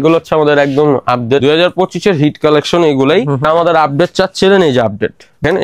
এগুলো হচ্ছে আমাদের একদম আপডেট 2025 এর হিট কালেকশন। এগুলাই আমাদের আপডেট চাচ্ছিলেন, এই যে আপডেট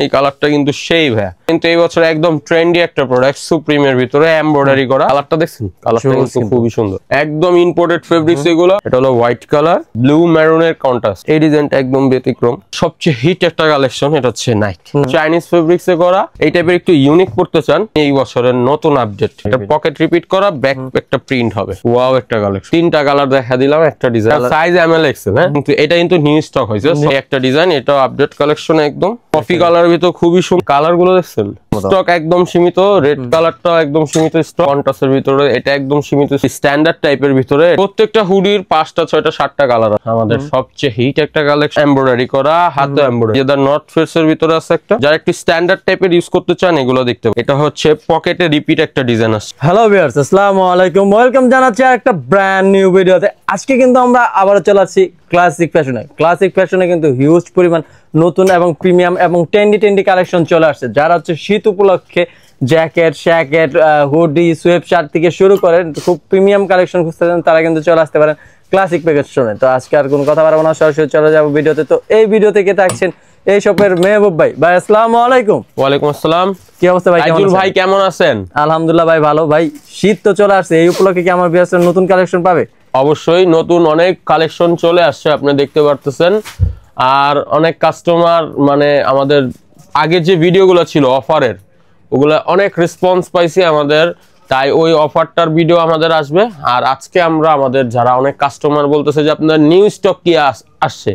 এই কালারটা কিন্তু সেই ভাই, কিন্তু এই বছর একদম ট্রেন্ডি একটা প্রোডাক্ট সুপ্রিমের ভিতরে এমব্রয়ডারি করা। কালারটা দেখছেন, কালারটা কিন্তু খুবই সুন্দর, একদম ইম্পোর্টেড ফেব্রিক্স এগুলো। এটা হলো হোয়াইট কালার, ব্লু মেরুনের কন্ট্রাস্ট। এই ডিজাইনটা একদম ব্যতিক্রম, সবচেয়ে হিট একটা কালেকশন। এটা হচ্ছে নাইট চাইনিজ ফেব্রিক্স এ করা। এই টাইপের একটু ইউনিক করতে চান, এই বছরের নতুন আপডেট। এটা পকেট রিপিট করা, ব্যাক একটা প্রিন্ট হবে। ওয়াও একটা কালেকশন, তিনটা কালার দেখা দিলাম, একটা ডিজাইন সাইজ এমএল এক্সেল। হ্যাঁ, কিন্তু এটা কিন্তু নিউ স্টক হয়েছে একটা ডিজাইন। এটা আপডেট কালেকশন একদম কফি কালারের ভিতর, খুবই সুন্দর। কালার গুলো দেখছেন, স্টক একদম সীমিত। রেড কালারটা একদম সীমিত স্টক, কন্ট্রাস্টের ভিতরে এটা একদম সীমিত স্ট্যান্ডার্ড টাইপের ভিতরে। প্রত্যেকটা হুডির 5টা 6টা 7টা কালার আছে। আমাদের সবচেয়ে হিট একটা কালেকশন, এমব্রয়ডারি করা, হাতে এমব্রয়ডারি। যেটা নর্থ ফেস এর ভিতরে আছে একটা, যারা একটু স্ট্যান্ডার্ড টাইপের ইউজ করতে চান এগুলো দেখতে পাবেন। এটা হচ্ছে পকেটে রিপিট একটা ডিজাইন আছে। হ্যালো ভিউয়ার্স, আসসালামু আলাইকুম, ওয়েলকাম জানাচ্ছি একটা ব্র্যান্ড নিউ ভিডিওতে। আজকে কিন্তু আমরা আবারও চলে আসছি ক্লাসিক ফ্যাশনে। ক্লাসিক ফ্যাশনে কিন্তু হিউজ পরিমাণ নতুন এবং প্রিমিয়াম এবং ট্রেন্ডি কালেকশন চলে আসছে। যারা হচ্ছে শীত উপলক্ষে জ্যাকেট, শ্যাকেট, হুডি, সোয়েব শার্ট থেকে শুরু করে খুব প্রিমিয়াম কালেকশন খুঁজতেছেন, তারা কিন্তু চলে আসতে পারেন ক্লাসিক ফ্যাশনে। তো আজকে আর কোনো কথা বলবো না, সরাসরি চলে যাবো ভিডিওতে। তো এই ভিডিও থেকে থাকছেন এই শপের মেহবুব ভাই। ভাই আসসালামু আলাইকুম। ওয়ালাইকুম আসসালাম। কি অবস্থা ভাই? আইজুল ভাই কেমন আছেন? আলহামদুলিল্লাহ ভাই, ভালো। ভাই শীত তো চলে আসছে, এই উপলক্ষে কি আমার ভিউয়ার্সরা নতুন কালেকশন পাবে? অবশ্যই নতুন অনেক কালেকশন চলে আসছে, আপনি দেখতে পারতেছেন। আর অনেক কাস্টমার মানে আমাদের আগে যে ভিডিওগুলো ছিল অফারের, ওগুলো অনেক রেসপন্স পাইছি আমাদের, তাই ওই অফারটার ভিডিও আমাদের আসবে। আর আজকে আমরা আমাদের যারা অনেক কাস্টমার বলতেছে যে আপনার নিউ স্টক কি আসছে,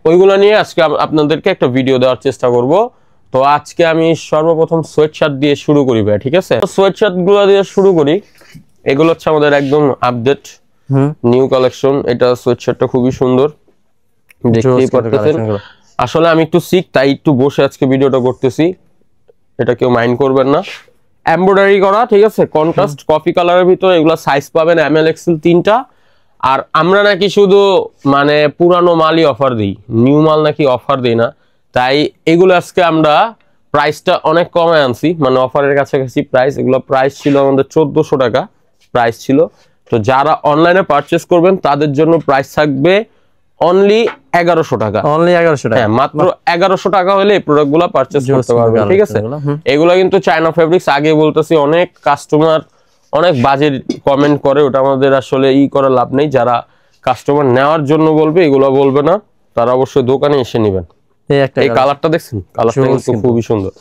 ওইগুলো নিয়ে আজকে আপনাদেরকে একটা ভিডিও দেওয়ার চেষ্টা করব। তো আজকে আমি সর্বপ্রথম সোয়েট শার্ট দিয়ে শুরু করি ভাই, ঠিক আছে? সোয়েট শার্ট গুলো দিয়ে শুরু করি। এগুলো হচ্ছে আমাদের একদম আপডেট নিউ কালেকশন। এটা সোয়েট শার্টটা খুবই সুন্দর, দেখতেই পারতেছেন। আসলে আমি একটু সিক, তাই একটু বসে আজকে ভিডিওটা করতেছি, এটা কেউ মাইন্ড করবেন না। এমব্রয়ডারি করা, ঠিক আছে, কন্ট্রাস্ট কফি কালারের ভিতরে। এগুলো সাইজ পাবেন এমএল এক্সেল 3টা। আর আমরা নাকি শুধু মানে পুরানো মালই অফার দিই, নিউ মাল নাকি অফার দিই না। তাই এগুলো আজকে আমরা প্রাইসটা অনেক কমে আনছি, মানে অফারের কাছাকাছি প্রাইস। এগুলো প্রাইস ছিল আমাদের 1400 টাকা প্রাইস ছিল। তো যারা অনলাইনে পারচেস করবেন তাদের জন্য প্রাইস থাকবে অনলি 1100 টাকা। অনলি 1100 টাকা? হ্যাঁ, মাত্র 1100 টাকা হলে এই প্রোডাক্টগুলো পারচেস করতে পারবেন, ঠিক আছে? এগুলো কিন্তু চায়না ফেব্রিক্স। আগে বলতেছি, অনেক কাস্টমার অনেক বাজে কমেন্ট করে, ওটা আমাদের আসলে করার লাভ নেই। যারা কাস্টমার নেওয়ার জন্য বলবে, এগুলো বলবে না, তারা অবশ্যই দোকানে এসে নেবেন। এই কালারটা দেখছেন, কালারটা কিন্তু খুবই সুন্দর।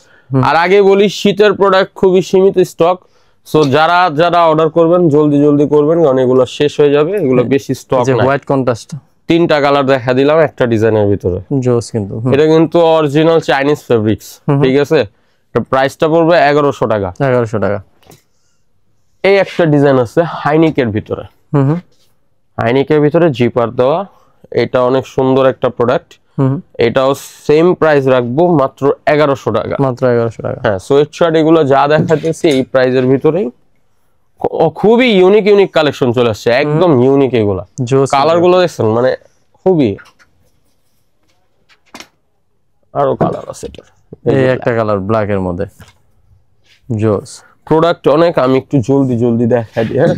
আর আগে বলি, শীতের প্রোডাক্ট খুবই সীমিত স্টক। সো যারা যারা অর্ডার করবেন জলদি করবেন, কারণ এগুলো শেষ হয়ে যাবে। এগুলো বেশি স্টক নাই। হোয়াইট কন্ট্রাস্ট 3টা কালার দেখা দিলাম একটা ডিজাইনের ভিতরে। জোস কিন্তু এটা কিন্তু অরিজিনাল চাইনিজ ফেব্রিক্স, ঠিক আছে? এটা প্রাইসটা পড়বে 1100 টাকা। 1100 টাকা। এই একটা ডিজাইন আছে হাইনিকের ভিতরে। হাইনিকের ভিতরে জিপার দেওয়া, এটা অনেক সুন্দর একটা প্রোডাক্ট। এটাও সেম প্রাইস রাখবো, মাত্র 1100 টাকা। মাত্র 1100 টাকা। হ্যাঁ, সোয়েট শার্ট এগুলো যা দেখাতেছি এই প্রাইসের ভিতরেই। খুবই ইউনিক কালেকশন চলে আসছে, একদম ইউনিক। এগুলা কালার গুলো দেখছেন, মানে খুবই। আরো কালার আছে, এই একটা কালার ব্ল্যাক এর মধ্যে, জোস প্রোডাক্ট অনেক। আমি একটু জলদি দেখাই দিই। হ্যাঁ,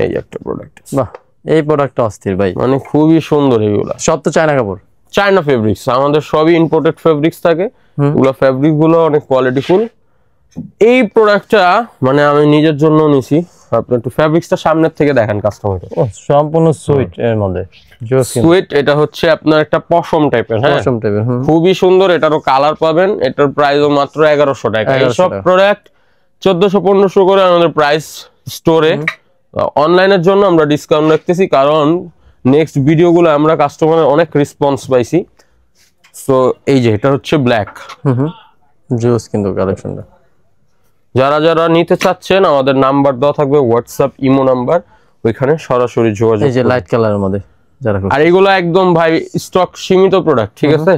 এই একটা প্রোডাক্ট। বাহ, এই প্রোডাক্টটা অস্থির ভাই, মানে খুবই সুন্দর। এগুলা সব তো চায়না কাপড়, চায়না ফেব্রিক্স। আমাদের সবই ইম্পোর্টেড ফেব্রিক্স থাকে। ওগুলো ফেব্রিক গুলো অনেক কোয়ালিটিফুল। এই প্রোডাক্টটা মানে আমি নিজের জন্য নিছি। আপনি একটু ফেব্রিক্সটা সামনের থেকে দেখেন কাস্টমারকে। সম্পূর্ণ সুইট এর মধ্যে, সুইট। এটা হচ্ছে আপনার একটা পশম টাইপের। হ্যাঁ, পশম টাইপের, খুবই সুন্দর। এটারও কালার পাবেন। এটার প্রাইসও মাত্র 1100 টাকা। এই সব প্রোডাক্ট 1400-1500 করে আমাদের প্রাইস স্টোরে। অনলাইনের জন্য আমরা ডিসকাউন্ট রাখতেছি, কারণ নেক্সট ভিডিওগুলো আমরা কাস্টমারের অনেক রেসপন্স পাইছি। সো এই যে এটা হচ্ছে ব্ল্যাক, জোস কিন্তু কালেকশনটা। যারা যারা নিতে চাচ্ছেন আমাদের নাম্বার দেওয়া থাকবে, হোয়াটসঅ্যাপ ইমো নাম্বার, ওইখানে সরাসরি যোগাযোগ। এই যে লাইট কালারের মধ্যে যারা। আর এগুলো একদম ভাই স্টক সীমিত প্রোডাক্ট, ঠিক আছে?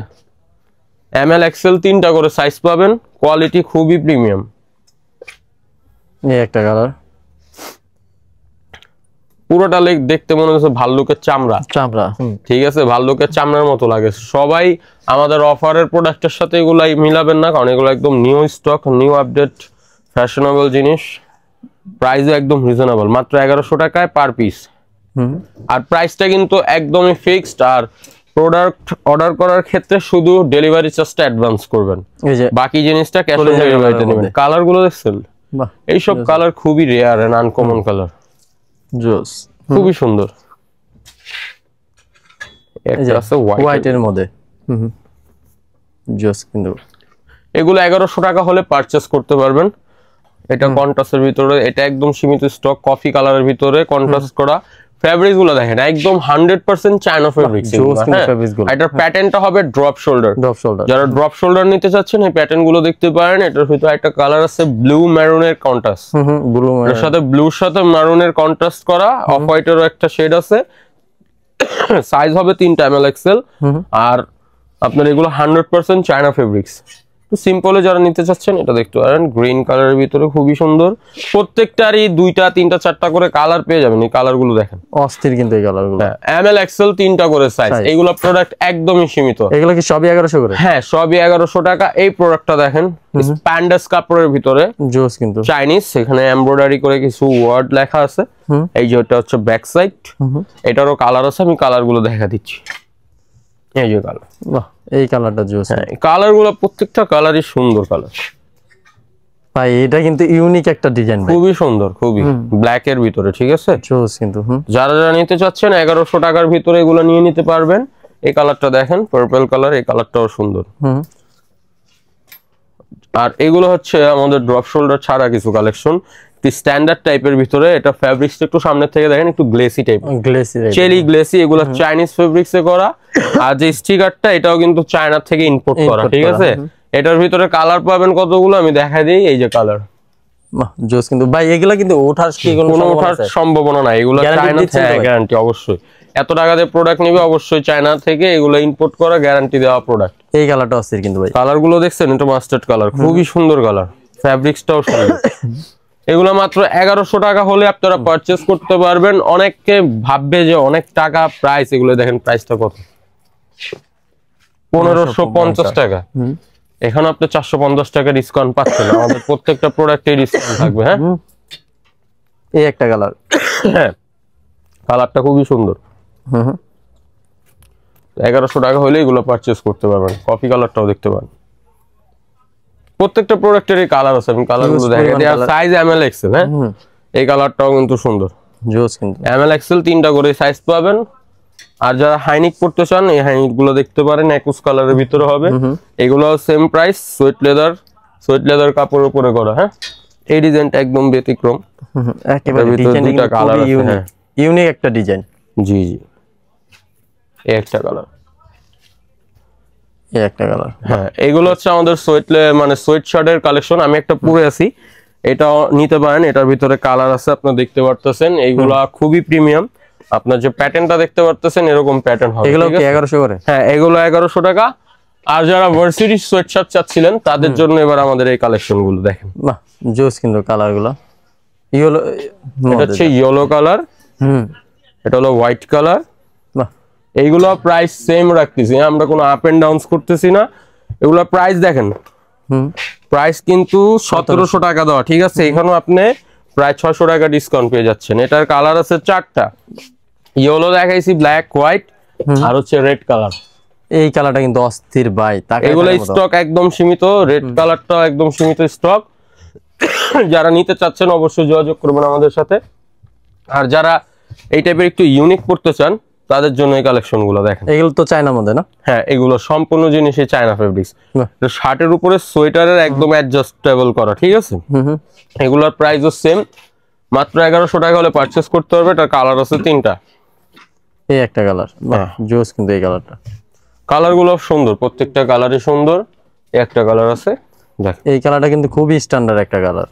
এমএল এক্সেল 3টা করে সাইজ পাবেন, কোয়ালিটি খুবই প্রিমিয়াম। এই একটা কালার, পুরোটা দেখতে মনে হচ্ছে ভাল্লুকের চামড়া, ঠিক আছে? ভাল্লুকের চামড়ার মতো লাগে। সবাই আমাদের অফারের প্রোডাক্টের সাথে এগুলাই মিলাবেন না, কারণ এগুলো একদম new stock, new update, fashionable জিনিস। প্রাইসও একদম রিজনেবল, মাত্র 1100 টাকায় পার পিস। আর প্রাইসটা কিন্তু একদমই ফিক্সড। আর প্রোডাক্ট অর্ডার করার ক্ষেত্রে শুধু ডেলিভারি চার্জটা অ্যাডভান্স করবেন, বাকি জিনিসটা ক্যাশ অন ডেলিভারিতে নেবেন। কালার গুলো দেখছেন, এইসব কালার খুবই রেয়ার এন্ড আনকমন কালার, জোস, খুবই সুন্দর। একটা আছে হোয়াইট এর মধ্যে, জোস। কিন্তু এগুলো 1100 টাকা হলে পারচেজ করতে পারবেন। এটা কন্ট্রাস্টের ভিতরে, এটা একদম সীমিত স্টক, কফি কালারের ভিতরে কন্ট্রাস্ট করা। ফেব্রিক্স গুলো দেখেন একদম 100% চায়না ফেব্রিক্স। এটার প্যাটার্নটা হবে ড্রপ শোল্ডার। যারা ড্রপ শোল্ডার নিতে চাচ্ছেন এই প্যাটার্ন গুলো দেখতে পারেন। এটার ভিতরে একটা কালার আছে ব্লু মেরুনের কন্ট্রাস্ট, এর সাথে ব্লুর সাথে মেরুনের কন্ট্রাস্ট করা। অফ হোয়াইটেরও একটা শেড আছে। সাইজ হবে 3টা ml XL। আর আপনার এগুলো 100% চায়না ফেব্রিক্স। সিম্পলে যারা নিতে চাচ্ছেন এটা দেখতে পারেন, গ্রিন কালারের ভিতরে খুবই সুন্দর। প্রত্যেকটারই 2টা 3টা 4টা করে কালার পেয়ে যাবেন। এই কালার গুলো দেখেন অস্থির, কিন্তু এই কালার গুলো ml XL 3টা করে সাইজ। এগুলো প্রোডাক্ট একদমই সীমিত। এগুলো কি সবই 1100 করে? হ্যাঁ, সবই 1100 টাকা। এই প্রোডাক্টটা দেখেন স্প্যান্ডেক্স কাপড়ের ভিতরে, জোস, কিন্তু চাইনিজ। এখানে এমব্রয়ডারি করে কিছু ওয়ার্ড লেখা আছে। এই যে এটা হচ্ছে ব্যাক সাইড, এটারও কালার আছে, আমি কালার গুলো দেখা দিচ্ছি। এই যে কালার, বাহ, এই কালারটা জোস। কালার গুলো প্রত্যেকটা কালারই সুন্দর কালার ভাই। এটা কিন্তু ইউনিক একটা ডিজাইন, খুবই সুন্দর, খুবই ব্ল্যাক এর ভিতরে, ঠিক আছে, জোস। কিন্তু যারা যারা নিতে চাচ্ছেন 1100 টাকার ভিতরে এগুলো নিয়ে নিতে পারবেন। এই কালারটা দেখেন, পার্পল কালার, এই কালারটাও সুন্দর। আর এগুলো হচ্ছে আমাদের ড্রপ শোল্ডার ছাড়া কিছু কালেকশন, স্ট্যান্ডার্ড টাইপের ভিতরে। এটা ফেব্রিক্সটা একটু সামনে থেকে দেখেন, একটু গ্লেসি টাইপ, চেলি গ্লেসি। এগুলো চাইনিজ ফেব্রিক্সে করা। আর যে স্টিকারটা, এটাও কিন্তু চায়না থেকে ইম্পোর্ট করা, ঠিক আছে। এটার ভিতরে কালার পাবেন কতগুলো আমি দেখাই দিই। এই যে কালার, জোস। কিন্তু ভাই এগুলা কিন্তু ওঠার কি কোনো ওঠার সম্ভাবনা নাই। এগুলো চায়না থেকে গ্যারান্টি অবশ্যই। এত টাকা দিয়ে প্রোডাক্ট নিবে, অবশ্যই চায়না থেকে এগুলো ইম্পোর্ট করা, গ্যারান্টি দেওয়া প্রোডাক্ট। এই কালারটা আছে কিন্তু ভাই, কালার গুলো দেখছেন, এটা মাস্টার্ড কালার, খুবই সুন্দর কালার, ফেব্রিক্সটাও সুন্দর। এগুলো মাত্র 1100 টাকা হলে আপনারা পারচেজ করতে পারবেন। অনেককে ভাববে যে অনেক টাকা প্রাইস, এগুলো দেখেন প্রাইসটা কত, 1550 টাকা। এখানে আপনি 450 টাকা ডিসকাউন্ট পাচ্ছেন। আমাদের প্রত্যেকটা প্রোডাক্টে ডিসকাউন্ট থাকবে। হ্যাঁ, এই একটা কালার, হ্যাঁ, কালারটা খুবই সুন্দর। 1100 টাকা হলে এগুলো পারচেজ করতে পারবেন। কফি কালারটাও দেখতে পান। প্রত্যেকটা প্রোডাক্টেরই কালার আছে, আমি কালারগুলো দেখাই দিই। আর সাইজ ml XL। হ্যাঁ, এই কালারটাও কিন্তু সুন্দর, জোস। কিন্তু ml XL 3টা করে সাইজ পাবেন। আর যারা হাইনিক পড়তে চান, এই হাইনিক গুলো দেখতে পারেন, একুশ কালারের ভিতরে হবে। এগুলো সেম প্রাইস, সুইট লেদার কাপড়ের উপরে করা। হ্যাঁ, এই ডিজাইনটা একদম ব্যতিক্রম, একেবারে ডিজাইনটা কালার আছে, ইউনিক একটা ডিজাইন। জি জি, এই একটা কালার, এই একটা কালার। হ্যাঁ, এগুলো হচ্ছে আমাদের সোয়েট শার্টের কালেকশন। আমি একটা পরে আছি, এটাও নিতে পারেন। এটার ভিতরে কালার আছে, আপনারা দেখতে পারতেছেন। এইগুলা খুবই প্রিমিয়াম। আপনার যে প্যাটার্নটা দেখতে পারতেছেন, এরকম প্যাটার্ন হবে। এগুলো কি 1100 করে? হ্যাঁ, এগুলো 1100 টাকা। আর যারা ভার্সিটি সোয়েট শার্ট চাচ্ছিলেন তাদের জন্য এবার আমাদের এই কালেকশন গুলো দেখেন। বাহ, জোস। কিন্তু কালার গুলো, ইয়েলো, এটা হচ্ছে ইয়েলো কালার, এটা হলো হোয়াইট কালার। বাহ, এইগুলো প্রাইস সেম রাখতেছি, আমরা কোনো আপ এন্ড ডাউন করতেছি না। এগুলো প্রাইস দেখেন, প্রাইস কিন্তু 1700 টাকা দেওয়া, ঠিক আছে। এখানেও আপনি প্রায় 600 টাকা ডিসকাউন্ট পেয়ে যাচ্ছেন। এটার কালার আছে 4টা, ইয়েলো দেখাইছি, ব্ল্যাক, হোয়াইট, আর হচ্ছে রেড কালার। এই কালারটা কিন্তু অস্থির ভাই। এগুলো স্টক একদম সীমিত, রেড কালারটাও একদম সীমিত স্টক। যারা নিতে চাচ্ছেন অবশ্যই যোগাযোগ করবেন আমাদের সাথে। আর যারা এই টাইপের একটু ইউনিক পড়তে চান তাদের জন্য এই কালেকশন গুলো দেখেন। এগুলো তো চায়না মধ্যে না? হ্যাঁ, এগুলো সম্পূর্ণ জিনিসই চায়না ফেব্রিক্স। শার্টের উপরে সোয়েটারের একদম অ্যাডজাস্টেবল করা, ঠিক আছে। এগুলোর প্রাইসও সেম, মাত্র 1100 টাকা হলে পারচেজ করতে হবে। এটার কালার আছে 3টা, এই একটা কালার, জোস। কিন্তু এই কালারটা, কালার গুলো সুন্দর, প্রত্যেকটা কালারই সুন্দর। এই একটা কালার আছে, দেখ, এই কালারটা কিন্তু খুবই স্ট্যান্ডার্ড একটা কালার।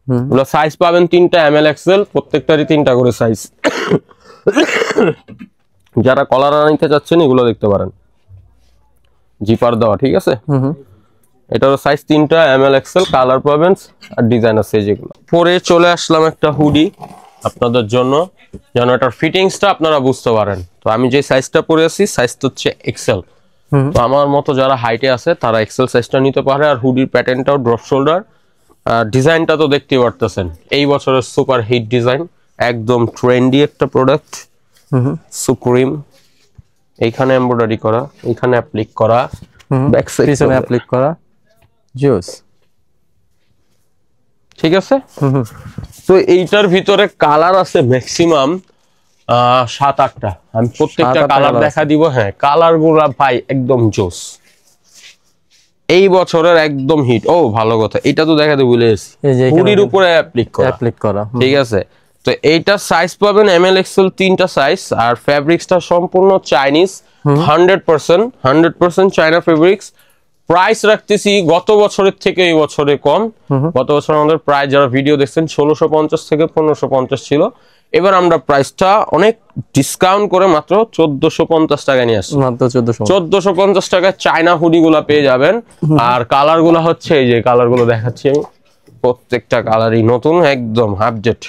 এগুলো সাইজ পাবেন 3টা ml XL, প্রত্যেকটারই 3টা করে সাইজ। যারা কলার নিতে চাচ্ছেন এগুলো দেখতে পারেন, জিপার দেওয়া, ঠিক আছে। এটারও সাইজ 3টা ml XL, কালার পাবেন আর ডিজাইন আছে যেগুলো। পরে চলে আসলাম একটা হুডি আপনাদের জন্য, যেন এটার ফিটিংসটা আপনারা বুঝতে পারেন। তো আমি যে সাইজটা পরে আছি, সাইজটা হচ্ছে XL। তো আমার মতো যারা হাইটে আছে তারা XL সাইজটা নিতে পারে। আর হুডির প্যাটার্নটাও ড্রপ শোল্ডার, ডিজাইনটা তো দেখতেই পারতেছেন, এই বছরের সুপার হিট ডিজাইন, একদম ট্রেন্ডি একটা প্রোডাক্ট। সুপ্রিম, এইখানে এমব্রয়ডারি করা, এইখানে অ্যাপ্লিক করা, ব্যাক সাইড পিছনে অ্যাপ্লিক করা, জোস। ঠিক আছে। তো এইটার ভিতরে কালার আছে ম্যাক্সিমাম 7-8টা। আমি প্রত্যেকটা কালার দেখা দিব। হ্যাঁ, কালার গুলা ভাই একদম জোস, এই বছরের একদম হিট। ও ভালো কথা, এটা তো দেখাতে ভুলে গেছি, হুডির উপরে অ্যাপ্লিক করা। ঠিক আছে। তো এইটা সাইজ পাবেন এমএল এক্সেল 3টা সাইজ, আর ফ্যাব্রিক্সটা সম্পূর্ণ চাইনিজ, 100% চায়না ফেব্রিক্স। প্রাইস রাখতেছি গত বছরের থেকে এই বছরে কম। গত বছর আমাদের প্রাইস যারা ভিডিও দেখছেন 1650 থেকে 1550 ছিল, এবার আমরা প্রাইসটা অনেক ডিসকাউন্ট করে মাত্র 1450 টাকা নিয়ে আসছি। মাত্র 1450 টাকায় চায়না হুডি গুলা পেয়ে যাবেন। আর কালার গুলা হচ্ছে এই যে কালার গুলো দেখাচ্ছি আমি, প্রত্যেকটা কালারই নতুন, একদম আপডেট।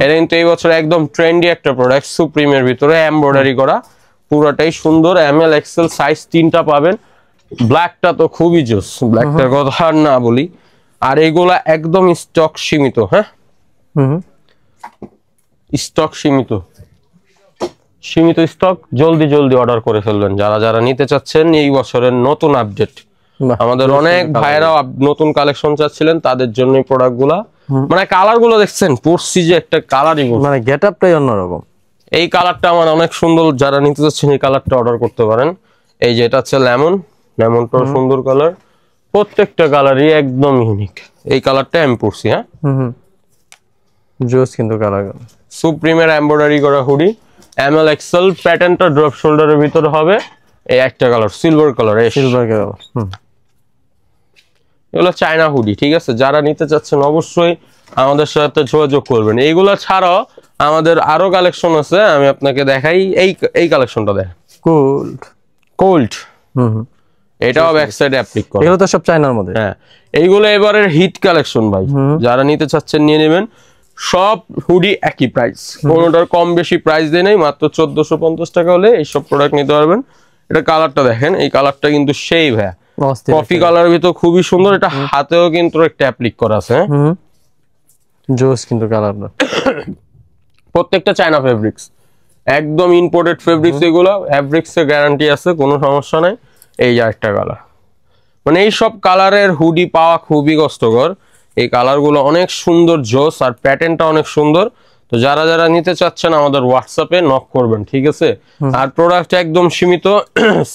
এটা কিন্তু এই বছর একদম ট্রেন্ডি একটা প্রোডাক্ট, সুপ্রিমের ভিতরে এমব্রয়ডারি করা, পুরোটাই সুন্দর। এমএল এক্সেল সাইজ 3টা পাবেন। ব্ল্যাকটা তো খুবই জোস, ব্ল্যাকটার কথা আর না বলি। আর এইগুলা একদম স্টক সীমিত। হ্যাঁ, স্টক সীমিত স্টক, জলদি অর্ডার করে ফেলবেন যারা যারা নিতে চাচ্ছেন। এই বছরের নতুন আপডেট, আমাদের অনেক ভাইরা নতুন কালেকশন চাচ্ছিলেন, তাদের জন্য প্রোডাক্ট গুলা। মানে কালার গুলো দেখছেন, পড়ছি যে একটা কালারই, মানে গেটআপটাই অন্যরকম। এই কালারটা আমার অনেক সুন্দর, যারা নিতে চাচ্ছেন এই কালারটা অর্ডার করতে পারেন। এই যে এটা হচ্ছে লেমনটা সুন্দর কালার, প্রত্যেকটা কালারই একদম ইউনিক। এই কালারটা আমি পড়ছি। হ্যাঁ, জোস কিন্তু কালার। সুপ্রিমের এমব্রয়ডারি করা হুডি, এমএল এক্সেল, প্যাটার্নটা ড্রপ শোল্ডারের ভিতরে হবে। এই একটা কালার সিলভার কালার, এগুলো চায়না হুডি। ঠিক আছে, যারা নিতে চাচ্ছেন অবশ্যই আমাদের সাথে যোগাযোগ করবেন। এইগুলা ছাড়াও আমাদের আরো কালেকশন আছে, আমি আপনাকে দেখাই। এই কালেকশনটা দেখ, কোল্ড। এটাও ব্যাক সাইডে অ্যাপ্লিক করা, এগুলো তো সব চায়নার মধ্যে। হ্যাঁ, এইগুলো এবারের হিট কালেকশন ভাই, যারা নিতে চাচ্ছেন নিয়ে নেবেন। সব হুডি একই প্রাইস, কোনোটার কম বেশি প্রাইস দেয় নাই, মাত্র 1450 টাকা হলে এইসব প্রোডাক্ট নিতে পারবেন। এটা কালারটা দেখেন, এই কালারটা কিন্তু সেই ভাইয়া কফি কালার ভিতর খুবই সুন্দর। এটা হাতেও কিন্তু একটা অ্যাপ্লিক করা আছে। জোস কিন্তু কালারটা, প্রত্যেকটা চায়না ফেব্রিক্স, একদম ইম্পোর্টেড ফেব্রিক্স। এগুলো ফেব্রিক্সের গ্যারান্টি আছে, কোনো সমস্যা নাই। এই যে একটা কালার, মানে এই সব কালারের হুডি পাওয়া খুবই কষ্টকর। এই কালারগুলো অনেক সুন্দর, জোস, আর প্যাটার্নটা অনেক সুন্দর। তো যারা যারা নিতে চাচ্ছেন আমাদের হোয়াটসঅ্যাপে নক করবেন। ঠিক আছে। আর প্রোডাক্ট একদম সীমিত,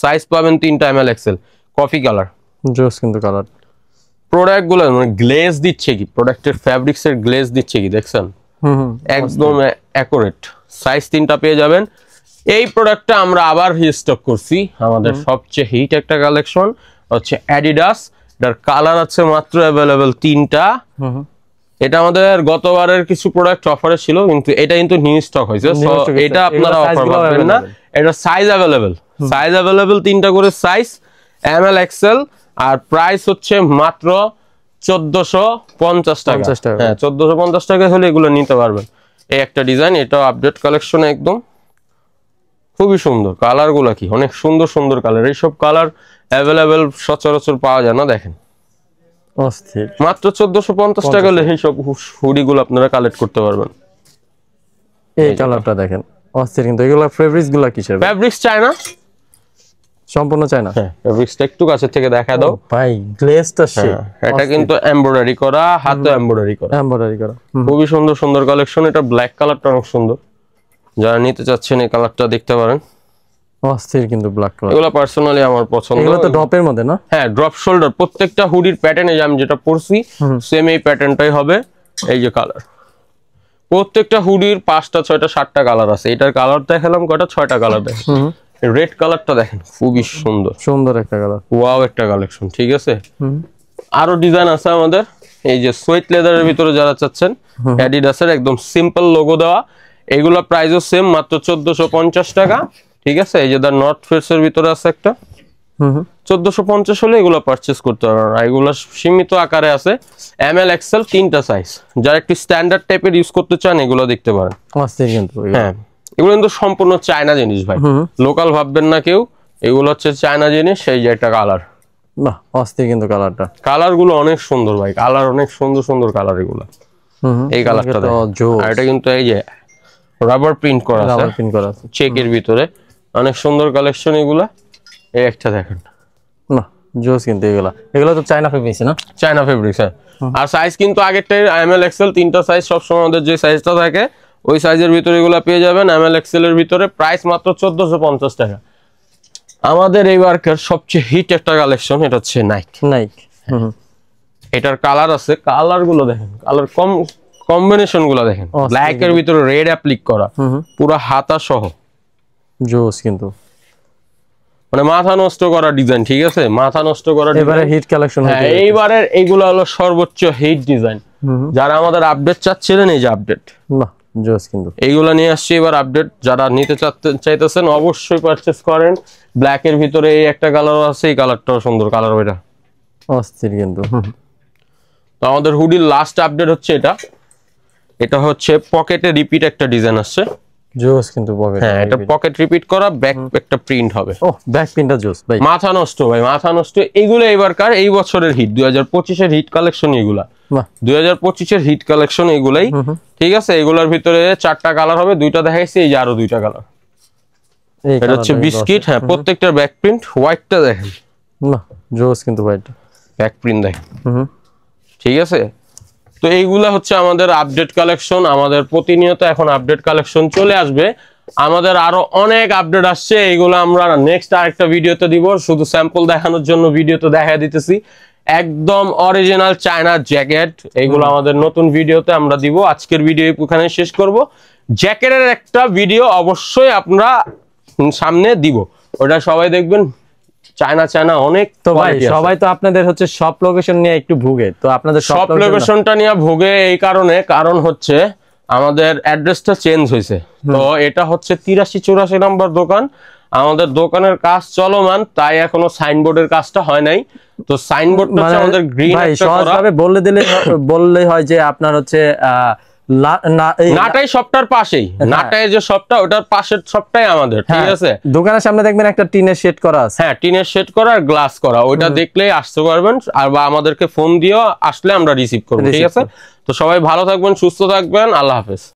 সাইজ পাবেন 3টা এমএল এক্সেল, কফি কালার, জোস কিন্তু কালার। প্রোডাক্টগুলো মানে গ্লেজ দিচ্ছে কি, প্রোডাক্টের ফ্যাব্রিক্সের গ্লেজ দিচ্ছে কি দেখছেন, একদম অ্যাকুরেট। সাইজ 3টা পেয়ে যাবেন। এই প্রোডাক্টটা আমরা আবার রিস্টক করছি, আমাদের সবচেয়ে হিট একটা কালেকশন হচ্ছে অ্যাডিডাস। এটার কালার আছে মাত্র অ্যাভেলেবেল 3টা। এটা আমাদের গতবারের কিছু প্রোডাক্ট অফারে ছিল, কিন্তু এটা কিন্তু নিউ স্টক হয়েছে। এটা আপনারা অফার পাবেন না, এটা সাইজ অ্যাভেলেবেল। 3টা করে সাইজ, এমএল এক্সেল। আর প্রাইস হচ্ছে মাত্র 1450 টাকা। হ্যাঁ, 1450 টাকা হলে এগুলো নিতে পারবেন। এই একটা ডিজাইন, এটাও আপডেট কালেকশন, একদম খুবই সুন্দর। কালার গুলা কি অনেক সুন্দর কালার, এইসব কালার অ্যাভেলেবেল সচরাচর পাওয়া যায় না। দেখেন, মাত্র 1450 টাকা হলে এইসব হুডি গুলো আপনারা কালেক্ট করতে পারবেন। এই কালারটা দেখেন, অস্থির কিন্তু। এগুলো ফেব্রিক্স গুলা কিসের? ফেব্রিক্স চায়না, সম্পূর্ণ চায়না। হ্যাঁ, ফেব্রিক্সটা একটু কাছে থেকে দেখা দাও ভাই, গ্লেজটা সেই। এটা কিন্তু এমব্রয়ডারি করা, হাতে এমব্রয়ডারি করা, খুবই সুন্দর কালেকশন। এটা ব্ল্যাক কালারটা অনেক সুন্দর, যারা নিতে চাচ্ছেন এই কালারটা দেখতে পারেন। অস্থির কিন্তু ব্ল্যাক কালার, এগুলো পার্সোনালি আমার পছন্দ। এগুলো তো ড্রপের মধ্যে না? হ্যাঁ, ড্রপ শোল্ডার। প্রত্যেকটা হুডির প্যাটার্নে আমি যেটা পরছি সেম এই প্যাটার্নটাই হবে। এই যে কালার, প্রত্যেকটা হুডির 5টা 6টা 7টা কালার আছে। এটার কালার দেখালাম কয়টা, 6টা কালার দেখেন। রেড কালারটা দেখেন, খুবই সুন্দর একটা কালার, ওয়াও একটা কালেকশন। ঠিক আছে, আরো ডিজাইন আছে আমাদের। এই যে সোয়েট লেদারের ভিতরে যারা চাচ্ছেন, অ্যাডিডাসের একদম সিম্পল লোগো দেওয়া, এগুলা প্রাইসও সেম, মাত্র 1450 টাকা। ঠিক আছে, এই যে দা নর্থ ফেস এর ভিতরে আছে একটা, 1450 হলে এগুলো পারচেজ করতে পারবেন। আর এগুলো সীমিত আকারে আছে, এমএল এক্সেল 3টা সাইজ। যারা একটু স্ট্যান্ডার্ড টাইপের ইউজ করতে চান এগুলো দেখতে পারেন। হ্যাঁ, এগুলো কিন্তু সম্পূর্ণ চায়না জিনিস ভাই, লোকাল ভাববেন না কেউ। এগুলো হচ্ছে চায়না জিনিস। এই যে একটা কালার, বাহ অস্থির কিন্তু কালারটা। কালার গুলো অনেক সুন্দর ভাই, কালার অনেক সুন্দর কালার এগুলো। এই কালারটা, আর এটা কিন্তু এই যে রাবার প্রিন্ট করা আছে, রাবার প্রিন্ট করা আছে চেকের ভিতরে, অনেক সুন্দর কালেকশন এগুলা। এই একটা দেখেন, না জোস কিন্তু এগুলো তো চায়না ফেব্রিক্স না? চায়না ফেব্রিক্স, হ্যাঁ। আর সাইজ কিন্তু আগেরটাই এমএল এক্সেল, তিনটা সাইজ সবসময় আমাদের যে সাইজটা থাকে ওই সাইজের ভিতরে এগুলা পেয়ে যাবেন এমএল এক্সেল এর ভিতরে। প্রাইস মাত্র 1450 টাকা। আমাদের এই ওয়ার্কের সবচেয়ে হিট একটা কালেকশন, এটা হচ্ছে নাইক। এটার কালার আছে, কালার গুলো দেখেন, কালার কম্বিনেশন গুলো দেখেন, ব্ল্যাক এর ভিতরে রেড অ্যাপ্লিক করা, পুরো হাতা সহ, জোস কিন্তু মানে মাথা নষ্ট করা ডিজাইন, ঠিক আছে, মাথা নষ্ট করা। এবারে হিট কালেকশন, হ্যাঁ এইবারের এইগুলো হলো সর্বোচ্চ হিট ডিজাইন। যারা আমাদের আপডেট চাচ্ছিলেন, এই যে আপডেট, বাহ জোস কিন্তু এইগুলো নিয়ে আসছি এবার আপডেট। যারা নিতে চাইতেছেন অবশ্যই পারচেজ করেন। ব্ল্যাক এর ভিতরে এই একটা কালার আছে, এই কালারটাও সুন্দর কালার, ওইটা অস্থির কিন্তু। তো আমাদের হুডির লাস্ট আপডেট হচ্ছে এটা। এটা হচ্ছে পকেটে রিপিট একটা ডিজাইন আসছে, জোস কিন্তু পকেট। হ্যাঁ এটা পকেট রিপিট করা, ব্যাক একটা প্রিন্ট হবে। ও ব্যাক প্রিন্টটা জোস ভাই, মাথা নষ্ট ভাই, মাথা নষ্ট। এইগুলো এবারকার এই বছরের হিট, 2025 এর হিট কালেকশন এগুলা, 2025 এর হিট কালেকশন এগুলাই, ঠিক আছে। এগুলোর ভিতরে 4টা কালার হবে, 2টা দেখাইছি, এই যে আরো 2টা কালার। এটা হচ্ছে বিস্কিট, হ্যাঁ প্রত্যেকটার ব্যাক প্রিন্ট। হোয়াইটটা দেখেন, না জোস কিন্তু হোয়াইট ব্যাক প্রিন্ট দেখেন, ঠিক আছে। তো এইগুলা হচ্ছে আমাদের আপডেট কালেকশন। আমাদের প্রতিনিয়ত এখন আপডেট কালেকশন চলে আসবে, আমাদের আরো অনেক আপডেট আসছে, এইগুলো আমরা নেক্সট আরেকটা ভিডিওতে দিব। শুধু স্যাম্পল দেখানোর জন্য ভিডিওতে দেখা দিতেছি। একদম অরিজিনাল চায়না জ্যাকেট, এইগুলো আমাদের নতুন ভিডিওতে আমরা দিব। আজকের ভিডিও এখানে শেষ করব। জ্যাকেটের একটা ভিডিও অবশ্যই আপনারা সামনে দিব, ওটা সবাই দেখবেন। চায়না অনেক। তো ভাই সবাই তো আপনাদের হচ্ছে সব লোকেশন নিয়ে একটু ভুগে, তো আপনাদের সব লোকেশনটা নিয়ে ভুগে এই কারণ হচ্ছে আমাদের অ্যাড্রেসটা চেঞ্জ হয়েছে। তো এটা হচ্ছে 83-84 নম্বর দোকান। আমাদের দোকানের কাজ চলমান, তাই এখনো সাইনবোর্ডের কাজটা হয় নাই। তো সাইনবোর্ডটা আমাদের গ্রিন একটা করা। সহজভাবে বললেই হয় যে আপনার হচ্ছে নাটাই শপটার পাশেই, নাটাই যে শপটা ওটার পাশের শপটাই আমাদের, ঠিক আছে। দোকানের সামনে দেখবেন একটা টিনের শেড করা আছে, হ্যাঁ টিনের শেড করা আর গ্লাস করা, ওইটা দেখলেই আসতে পারবেন। আর বা আমাদেরকে ফোন দিও, আসলে আমরা রিসিভ করবো, ঠিক আছে। তো সবাই ভালো থাকবেন, সুস্থ থাকবেন, আল্লাহ হাফেজ।